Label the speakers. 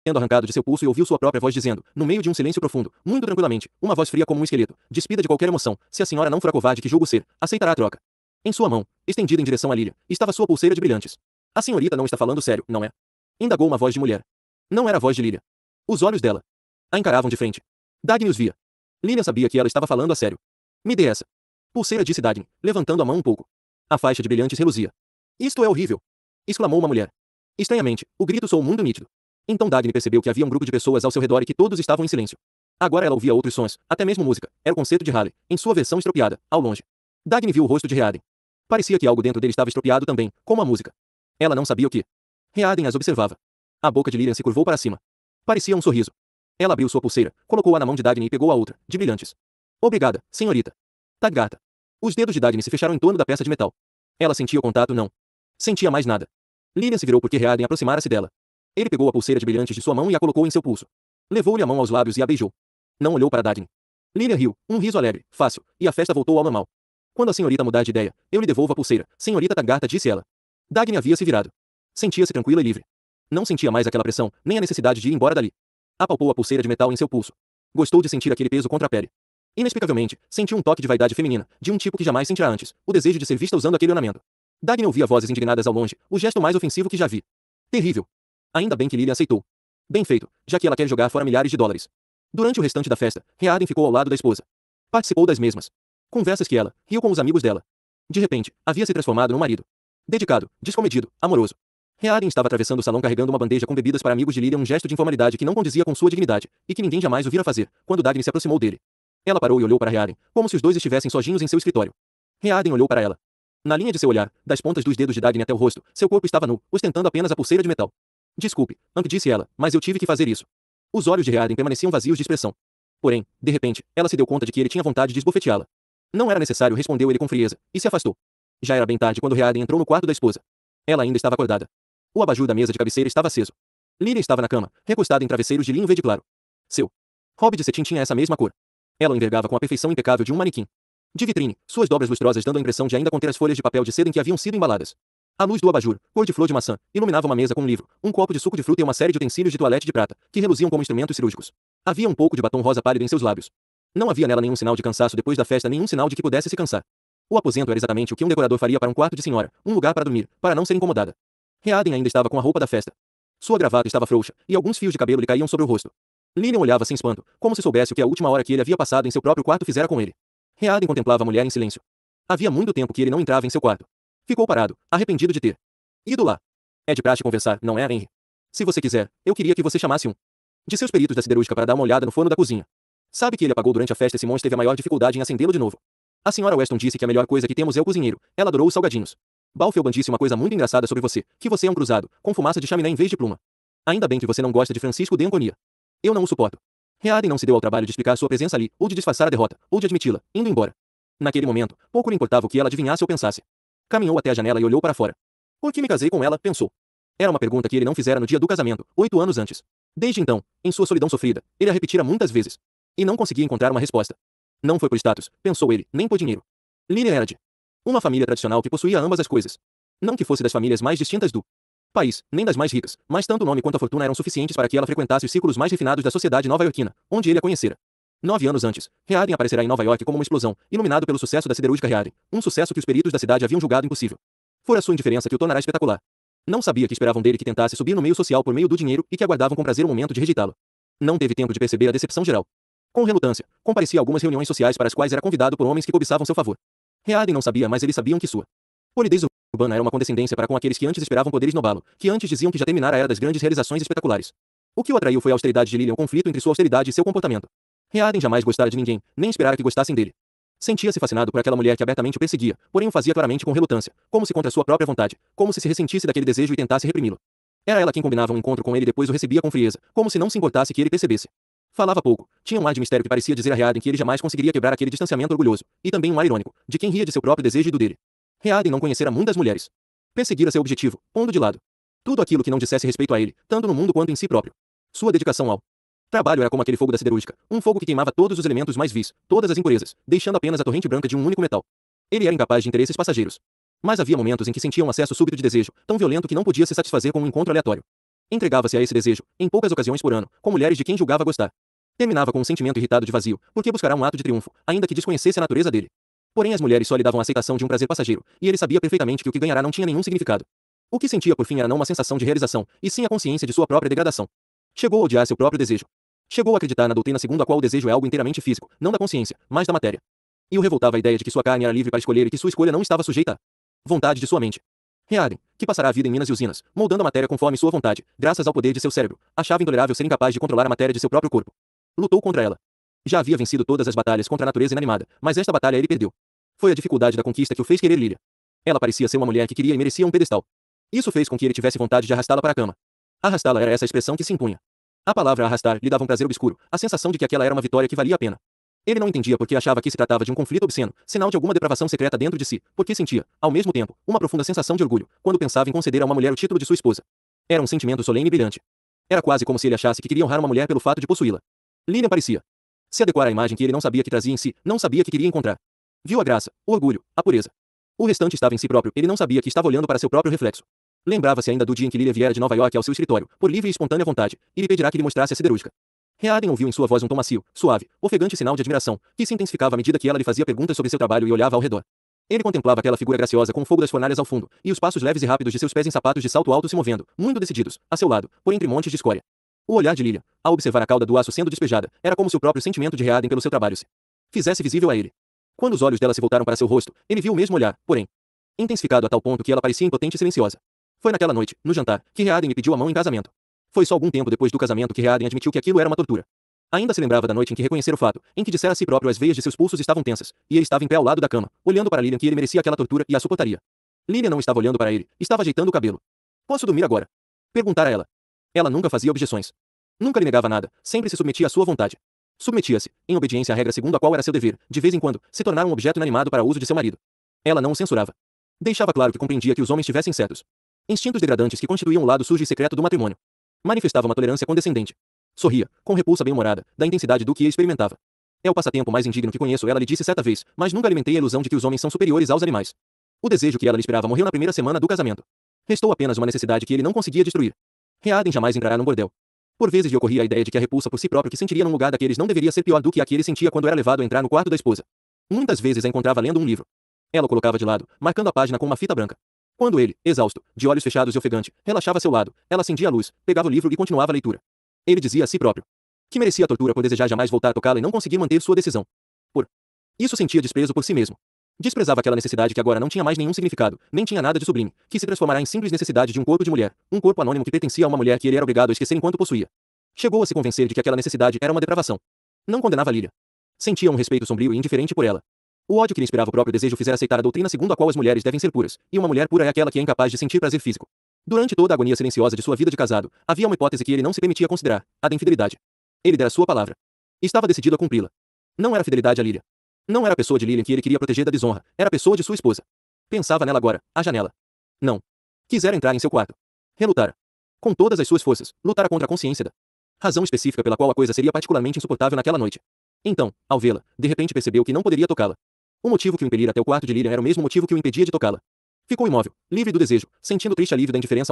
Speaker 1: tendo arrancado de seu pulso e ouviu sua própria voz dizendo, no meio de um silêncio profundo, muito tranquilamente, uma voz fria como um esqueleto, despida de qualquer emoção, se a senhora não for a covarde que julgo ser, aceitará a troca. Em sua mão, estendida em direção a Lilian, estava sua pulseira de brilhantes. A senhorita não está falando sério, não é? Indagou uma voz de mulher. Não era a voz de Lilian. Os olhos dela a encaravam de frente. Dagny os via. Lilian sabia que ela estava falando a sério. Me dê essa pulseira, disse Dagny, levantando a mão um pouco. A faixa de brilhantes reluzia. Isto é horrível! Exclamou uma mulher. Estranhamente, o grito soou muito nítido. Então Dagny percebeu que havia um grupo de pessoas ao seu redor e que todos estavam em silêncio. Agora ela ouvia outros sons, até mesmo música. Era o concerto de Halley, em sua versão estropiada, ao longe. Dagny viu o rosto de Readen. Parecia que algo dentro dele estava estropiado também, como a música. Ela não sabia o que. Readen as observava. A boca de Lilian se curvou para cima. Parecia um sorriso. Ela abriu sua pulseira, colocou-a na mão de Dagny e pegou a outra, de brilhantes. Obrigada, senhorita. Taggarta. Os dedos de Dagny se fecharam em torno da peça de metal. Ela sentia o contato, não sentia mais nada. Lilian se virou porque Readen aproximara-se dela. Ele pegou a pulseira de brilhantes de sua mão e a colocou em seu pulso. Levou-lhe a mão aos lábios e a beijou. Não olhou para Dagny. Lilian riu, um riso alegre, fácil, e a festa voltou ao normal. Quando a senhorita mudar de ideia, eu lhe devolvo a pulseira, senhorita Taggarta, disse ela. Dagny havia se virado. Sentia-se tranquila e livre. Não sentia mais aquela pressão, nem a necessidade de ir embora dali. Apalpou a pulseira de metal em seu pulso. Gostou de sentir aquele peso contra a pele. Inexplicavelmente, sentiu um toque de vaidade feminina, de um tipo que jamais sentirá antes, o desejo de ser vista usando aquele ornamento. Dagny ouvia vozes indignadas ao longe, o gesto mais ofensivo que já vi. Terrível. Ainda bem que Lilian aceitou. Bem feito, já que ela quer jogar fora milhares de dólares. Durante o restante da festa, Readen ficou ao lado da esposa. Participou das mesmas conversas que ela, riu com os amigos dela. De repente, havia se transformado num marido. Dedicado, descomedido, amoroso. Readen estava atravessando o salão carregando uma bandeja com bebidas para amigos de Lilian, um gesto de informalidade que não condizia com sua dignidade, e que ninguém jamais o vira fazer, quando Dagny se aproximou dele. Ela parou e olhou para Readen, como se os dois estivessem sozinhos em seu escritório. Readen olhou para ela. Na linha de seu olhar, das pontas dos dedos de Dagny até o rosto, seu corpo estava nu, ostentando apenas a pulseira de metal. Desculpe, Ank, disse ela, mas eu tive que fazer isso. Os olhos de Readen permaneciam vazios de expressão. Porém, de repente, ela se deu conta de que ele tinha vontade de esbofeteá-la. Não era necessário, respondeu ele com frieza, e se afastou. Já era bem tarde quando Readen entrou no quarto da esposa. Ela ainda estava acordada. O abajur da mesa de cabeceira estava aceso. Lilian estava na cama, recostada em travesseiros de linho verde claro. Seu hobby de cetim tinha essa mesma cor. Ela o envergava com a perfeição impecável de um manequim de vitrine, suas dobras lustrosas dando a impressão de ainda conter as folhas de papel de seda em que haviam sido embaladas. A luz do abajur, cor de flor de maçã, iluminava uma mesa com um livro, um copo de suco de fruta e uma série de utensílios de toalete de prata, que reluziam como instrumentos cirúrgicos. Havia um pouco de batom rosa pálido em seus lábios. Não havia nela nenhum sinal de cansaço depois da festa, nenhum sinal de que pudesse se cansar. O aposento era exatamente o que um decorador faria para um quarto de senhora, um lugar para dormir, para não ser incomodada. Readen ainda estava com a roupa da festa. Sua gravata estava frouxa, e alguns fios de cabelo lhe caíam sobre o rosto. Lilian olhava sem espanto, como se soubesse o que a última hora que ele havia passado em seu próprio quarto fizera com ele. Readen contemplava a mulher em silêncio. Havia muito tempo que ele não entrava em seu quarto. Ficou parado, arrependido de ter ido lá. É de praxe conversar, não é, Henry? Se você quiser, eu queria que você chamasse um de seus peritos da siderúrgica para dar uma olhada no forno da cozinha. Sabe que ele apagou durante a festa e Simões teve a maior dificuldade em acendê-lo de novo. A senhora Weston disse que a melhor coisa que temos é o cozinheiro. Ela adorou os salgadinhos. Balfelban disse uma coisa muito engraçada sobre você, que você é um cruzado, com fumaça de chaminé em vez de pluma. Ainda bem que você não gosta de Francisco de Anconia. Eu não o suporto. Readen não se deu ao trabalho de explicar sua presença ali, ou de disfarçar a derrota, ou de admiti-la, indo embora. Naquele momento, pouco lhe importava o que ela adivinhasse ou pensasse. Caminhou até a janela e olhou para fora. Por que me casei com ela? Pensou. Era uma pergunta que ele não fizera no dia do casamento, 8 anos antes. Desde então, em sua solidão sofrida, ele a repetira muitas vezes. E não conseguia encontrar uma resposta. Não foi por status, pensou ele, nem por dinheiro. Lilian era de uma família tradicional que possuía ambas as coisas. Não que fosse das famílias mais distintas do país, nem das mais ricas, mas tanto o nome quanto a fortuna eram suficientes para que ela frequentasse os círculos mais refinados da sociedade nova-iorquina, onde ele a conhecera. 9 anos antes, Readen aparecerá em Nova York como uma explosão, iluminado pelo sucesso da siderúrgica Readen, um sucesso que os peritos da cidade haviam julgado impossível. Fora sua indiferença que o tornará espetacular. Não sabia que esperavam dele que tentasse subir no meio social por meio do dinheiro e que aguardavam com prazer o momento de rejeitá-lo. Não teve tempo de perceber a decepção geral. Com relutância, comparecia a algumas reuniões sociais para as quais era convidado por homens que cobiçavam seu favor. Readen não sabia, mas eles sabiam que sua polidez urbana era uma condescendência para com aqueles que antes esperavam poder esnobá-lo, que antes diziam que já terminara a era das grandes realizações espetaculares. O que o atraiu foi a austeridade de Lilian, o conflito entre sua austeridade e seu comportamento. Readen jamais gostara de ninguém, nem esperara que gostassem dele. Sentia-se fascinado por aquela mulher que abertamente o perseguia, porém o fazia claramente com relutância, como se contra sua própria vontade, como se ressentisse daquele desejo e tentasse reprimi-lo. Era ela quem combinava um encontro com ele e depois o recebia com frieza, como se não se importasse que ele percebesse. Falava pouco, tinha um ar de mistério que parecia dizer a Readen que ele jamais conseguiria quebrar aquele distanciamento orgulhoso, e também um ar irônico, de quem ria de seu próprio desejo e do dele. Readen não conhecera muitas mulheres. Perseguira seu objetivo, pondo de lado tudo aquilo que não dissesse respeito a ele, tanto no mundo quanto em si próprio. Sua dedicação ao trabalho era como aquele fogo da siderúrgica, um fogo que queimava todos os elementos mais vis, todas as impurezas, deixando apenas a torrente branca de um único metal. Ele era incapaz de interesses passageiros. Mas havia momentos em que sentia um acesso súbito de desejo, tão violento que não podia se satisfazer com um encontro aleatório. Entregava-se a esse desejo, em poucas ocasiões por ano, com mulheres de quem julgava gostar. Terminava com um sentimento irritado de vazio, porque buscará um ato de triunfo, ainda que desconhecesse a natureza dele. Porém as mulheres só lhe davam a aceitação de um prazer passageiro, e ele sabia perfeitamente que o que ganhará não tinha nenhum significado. O que sentia por fim era não uma sensação de realização, e sim a consciência de sua própria degradação. Chegou a odiar seu próprio desejo. Chegou a acreditar na doutrina segundo a qual o desejo é algo inteiramente físico, não da consciência, mas da matéria. E o revoltava a ideia de que sua carne era livre para escolher e que sua escolha não estava sujeita à vontade de sua mente. Rearden, que passará a vida em minas e usinas, moldando a matéria conforme sua vontade, graças ao poder de seu cérebro, achava intolerável ser incapaz de controlar a matéria de seu próprio corpo. Lutou contra ela. Já havia vencido todas as batalhas contra a natureza inanimada, mas esta batalha ele perdeu. Foi a dificuldade da conquista que o fez querer Lilia. Ela parecia ser uma mulher que queria e merecia um pedestal. Isso fez com que ele tivesse vontade de arrastá-la para a cama. Arrastá-la era essa a expressão que se impunha. A palavra arrastar lhe dava um prazer obscuro, a sensação de que aquela era uma vitória que valia a pena. Ele não entendia porque achava que se tratava de um conflito obsceno, sinal de alguma depravação secreta dentro de si, porque sentia, ao mesmo tempo, uma profunda sensação de orgulho, quando pensava em conceder a uma mulher o título de sua esposa. Era um sentimento solene e brilhante. Era quase como se ele achasse que queria honrar uma mulher pelo fato de possuí-la. Lilian parecia se adequar à imagem que ele não sabia que trazia em si, não sabia que queria encontrar. Viu a graça, o orgulho, a pureza. O restante estava em si próprio, ele não sabia que estava olhando para seu próprio reflexo. Lembrava-se ainda do dia em que Lilia viera de Nova York ao seu escritório, por livre e espontânea vontade, e lhe pedirá que lhe mostrasse a siderúrgica. Rearden ouviu em sua voz um tom macio, suave, ofegante sinal de admiração, que se intensificava à medida que ela lhe fazia perguntas sobre seu trabalho e olhava ao redor. Ele contemplava aquela figura graciosa com o fogo das fornalhas ao fundo, e os passos leves e rápidos de seus pés em sapatos de salto alto se movendo, muito decididos, a seu lado, por entre montes de escória. O olhar de Lilian, ao observar a cauda do aço sendo despejada, era como se o próprio sentimento de Rearden pelo seu trabalho se fizesse visível a ele. Quando os olhos dela se voltaram para seu rosto, ele viu o mesmo olhar, porém, intensificado a tal ponto que ela parecia impotente e silenciosa. Foi naquela noite, no jantar, que Rearden lhe pediu a mão em casamento. Foi só algum tempo depois do casamento que Rearden admitiu que aquilo era uma tortura. Ainda se lembrava da noite em que reconhecera o fato, em que dissera a si próprio as veias de seus pulsos estavam tensas, e ele estava em pé ao lado da cama, olhando para Lilian que ele merecia aquela tortura e a suportaria. Lilian não estava olhando para ele, estava ajeitando o cabelo. Posso dormir agora? Perguntara ela. Ela nunca fazia objeções. Nunca lhe negava nada, sempre se submetia à sua vontade. Submetia-se, em obediência à regra segundo a qual era seu dever, de vez em quando, se tornar um objeto inanimado para o uso de seu marido. Ela não o censurava. Deixava claro que compreendia que os homens tivessem certos instintos degradantes que constituíam o lado sujo e secreto do matrimônio. Manifestava uma tolerância condescendente. Sorria, com repulsa bem-humorada, da intensidade do que experimentava. É o passatempo mais indigno que conheço, ela lhe disse certa vez, mas nunca alimentei a ilusão de que os homens são superiores aos animais. O desejo que ela lhe inspirava morreu na primeira semana do casamento. Restou apenas uma necessidade que ele não conseguia destruir. Rearden jamais entrará num bordel. Por vezes lhe ocorria a ideia de que a repulsa por si próprio que sentiria num lugar daqueles não deveria ser pior do que a que ele sentia quando era levado a entrar no quarto da esposa. Muitas vezes a encontrava lendo um livro. Ela o colocava de lado, marcando a página com uma fita branca. Quando ele, exausto, de olhos fechados e ofegante, relaxava a seu lado, ela acendia a luz, pegava o livro e continuava a leitura. Ele dizia a si próprio que merecia a tortura por desejar jamais voltar a tocá-la e não conseguir manter sua decisão. Por isso sentia desprezo por si mesmo. Desprezava aquela necessidade que agora não tinha mais nenhum significado, nem tinha nada de sublime, que se transformará em simples necessidade de um corpo de mulher, um corpo anônimo que pertencia a uma mulher que ele era obrigado a esquecer enquanto possuía. Chegou a se convencer de que aquela necessidade era uma depravação. Não condenava Lilian. Sentia um respeito sombrio e indiferente por ela. O ódio que lhe inspirava o próprio desejo fizera aceitar a doutrina segundo a qual as mulheres devem ser puras, e uma mulher pura é aquela que é incapaz de sentir prazer físico. Durante toda a agonia silenciosa de sua vida de casado, havia uma hipótese que ele não se permitia considerar, a da infidelidade. Ele dera sua palavra. Estava decidido a cumpri-la. Não era fidelidade a Lilian. Não era a pessoa de Lilian que ele queria proteger da desonra, era a pessoa de sua esposa. Pensava nela agora, à janela. Não. Quisera entrar em seu quarto. Relutara. Com todas as suas forças, lutara contra a consciência da razão específica pela qual a coisa seria particularmente insuportável naquela noite. Então, ao vê-la, de repente percebeu que não poderia tocá-la. O motivo que o impelira até o quarto de Lilian era o mesmo motivo que o impedia de tocá-la. Ficou imóvel, livre do desejo, sentindo triste alívio da indiferença